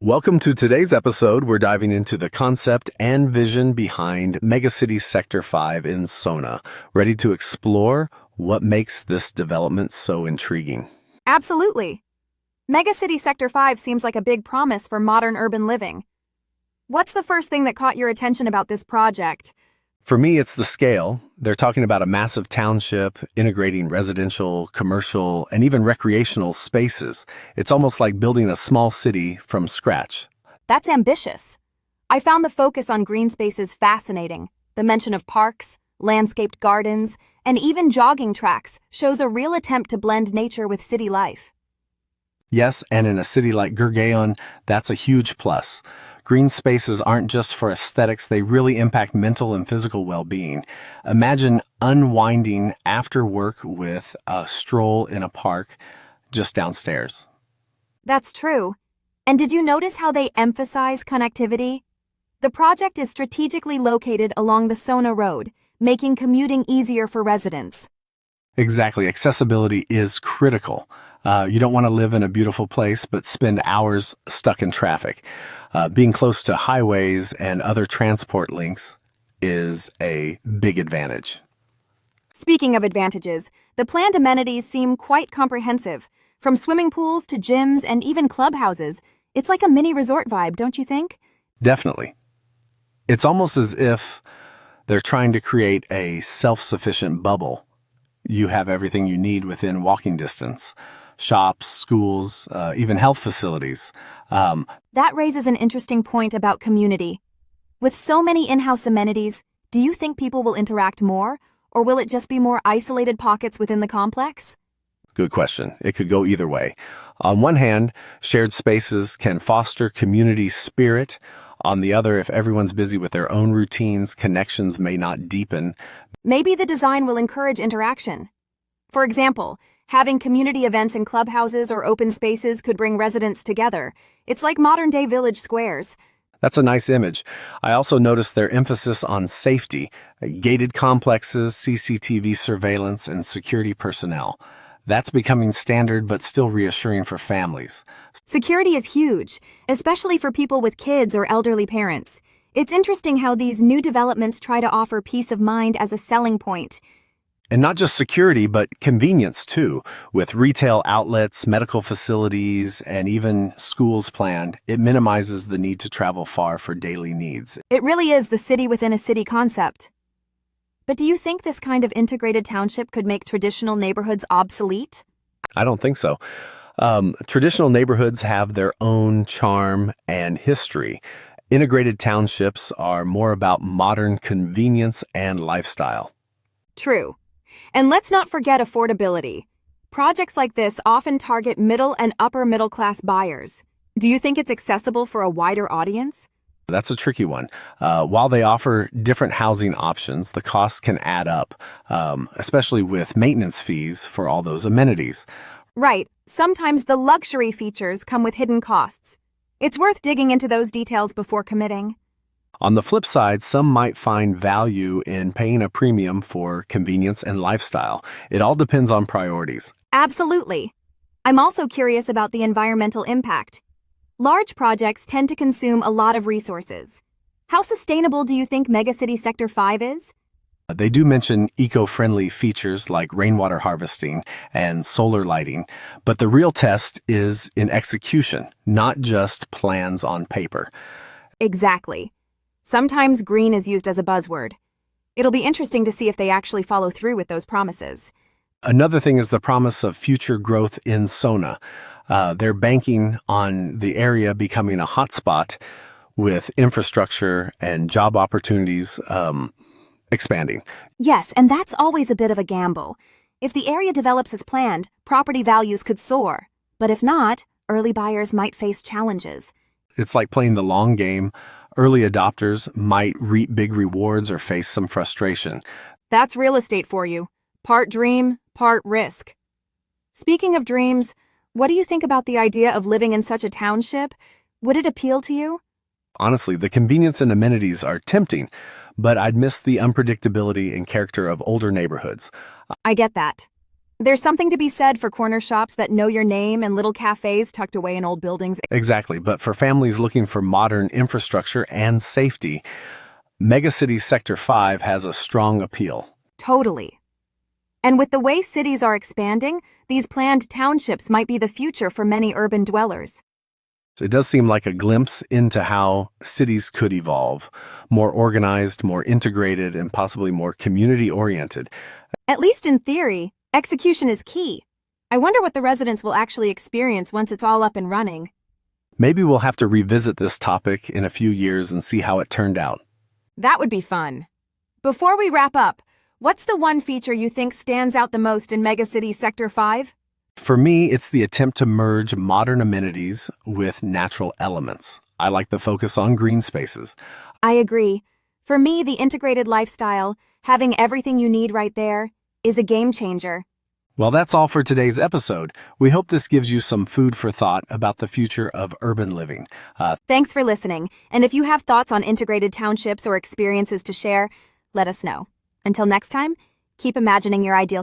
Welcome to today's episode. We're diving into the concept and vision behind Megacity Sector 5 in Sohna, ready to explore what makes this development so intriguing. Absolutely. Megacity Sector 5 seems like a big promise for modern urban living. What's the first thing that caught your attention about this project? For me, it's the scale. They're talking about a massive township integrating residential, commercial, and even recreational spaces. It's almost like building a small city from scratch. That's ambitious. I found the focus on green spaces fascinating. The mention of parks, landscaped gardens, and even jogging tracks shows a real attempt to blend nature with city life. Yes, and in a city like Gurgaon, that's a huge plus. Green spaces aren't just for aesthetics, they really impact mental and physical well-being. Imagine unwinding after work with a stroll in a park just downstairs. That's true. And did you notice how they emphasize connectivity? The project is strategically located along the Sohna Road, making commuting easier for residents. Exactly, accessibility is critical. You don't want to live in a beautiful place but spend hours stuck in traffic. Being close to highways and other transport links is a big advantage. Speaking of advantages, the planned amenities seem quite comprehensive. From swimming pools to gyms and even clubhouses, it's like a mini resort vibe, don't you think? Definitely. It's almost as if they're trying to create a self-sufficient bubble. You have everything you need within walking distance. Shops, schools, even health facilities. That raises an interesting point about community. With so many in-house amenities, do you think people will interact more, or will it just be more isolated pockets within the complex? Good question. It could go either way. On one hand, shared spaces can foster community spirit. On the other, if everyone's busy with their own routines, connections may not deepen. Maybe the design will encourage interaction. For example, having community events in clubhouses or open spaces could bring residents together. It's like modern-day village squares. That's a nice image. I also noticed their emphasis on safety, gated complexes, CCTV surveillance, and security personnel. That's becoming standard but still reassuring for families. Security is huge, especially for people with kids or elderly parents. It's interesting how these new developments try to offer peace of mind as a selling point. And not just security, but convenience too. With retail outlets, medical facilities, and even schools planned, it minimizes the need to travel far for daily needs. It really is the city within a city concept. But do you think this kind of integrated township could make traditional neighborhoods obsolete? I don't think so. Traditional neighborhoods have their own charm and history. Integrated townships are more about modern convenience and lifestyle. True. And let's not forget affordability. Projects like this often target middle and upper middle class buyers. Do you think it's accessible for a wider audience? That's a tricky one. While they offer different housing options, the costs can add up, especially with maintenance fees for all those amenities. Right. Sometimes the luxury features come with hidden costs. It's worth digging into those details before committing. On the flip side, some might find value in paying a premium for convenience and lifestyle. It all depends on priorities. Absolutely. I'm also curious about the environmental impact. Large projects tend to consume a lot of resources. How sustainable do you think Megacity Sector 5 is? They do mention eco-friendly features like rainwater harvesting and solar lighting, but the real test is in execution, not just plans on paper. Exactly. Sometimes green is used as a buzzword. It'll be interesting to see if they actually follow through with those promises. Another thing is the promise of future growth in Sohna. They're banking on the area becoming a hotspot with infrastructure and job opportunities expanding. Yes, and that's always a bit of a gamble. If the area develops as planned, property values could soar. But if not, early buyers might face challenges. It's like playing the long game. Early adopters might reap big rewards or face some frustration. That's real estate for you. Part dream, part risk. Speaking of dreams, what do you think about the idea of living in such a township? Would it appeal to you? Honestly, the convenience and amenities are tempting, but I'd miss the unpredictability and character of older neighborhoods. I get that. There's something to be said for corner shops that know your name and little cafes tucked away in old buildings. Exactly, but for families looking for modern infrastructure and safety, Megacity Sector 5 has a strong appeal. Totally. And with the way cities are expanding, these planned townships might be the future for many urban dwellers. It does seem like a glimpse into how cities could evolve, more organized, more integrated, and possibly more community-oriented. At least in theory, execution is key. I wonder what the residents will actually experience once it's all up and running. Maybe we'll have to revisit this topic in a few years and see how it turned out. That would be fun. Before we wrap up, what's the one feature you think stands out the most in Megacity Sector 5? For me, it's the attempt to merge modern amenities with natural elements. I like the focus on green spaces. I agree. For me, the integrated lifestyle, having everything you need right there, is a game changer. Well, that's all for today's episode. We hope this gives you some food for thought about the future of urban living. Thanks for listening, and if you have thoughts on integrated townships or experiences to share, let us know. Until next time, keep imagining your ideal